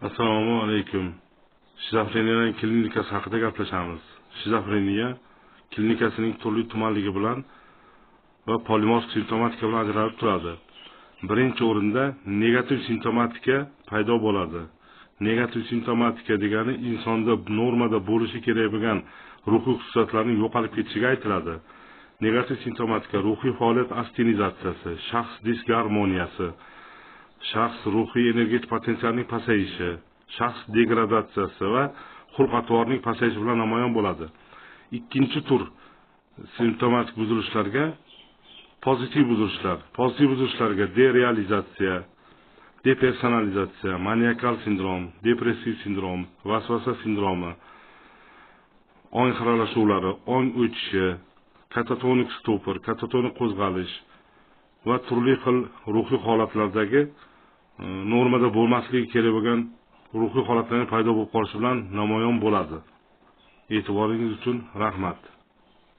Assalomu alaykum. Shizofreniya klinikasi haqida gaplashamiz. Shizofreniya klinikasining turli tumanligi bilan va polimorf simptomatika bilan ajralib turadi. Birinchi o'rinda negativ simptomatika paydo bo'ladi. Negativ simptomatika degani insonda normada bo'lishi kerak bo'lgan ruhiy xususiyatlarning yo'qolib ketishiga aytiladi. Negativ simptomatika ruhiy faoliyat astenizatsiyasi, shaxs disgarmoniyasi, shaxs ruhiy energetik potensialining pasayishi, shaxs degradatsiyasi va xulq-atvorning pasayishi bilan namoyon bo'ladi. Ikkinchi tur simptomatik buzilishlarga pozitiv buzilishlarga derealizatsiya, depersonalizatsiya, maniakal sindrom, depressiv sindrom, vasvasa sindromi, ong xiralashuvlari, ong o'tishi, katatonik stupor, katatonik qo'zg'alish va turli xil ruhiy holatlardagi normada bo'lmasligi kerak bo'lgan ruhiy holatlarning paydo bo'lib qolishi bilan namoyon bo'ladi. E'tiboringiz uchun rahmat.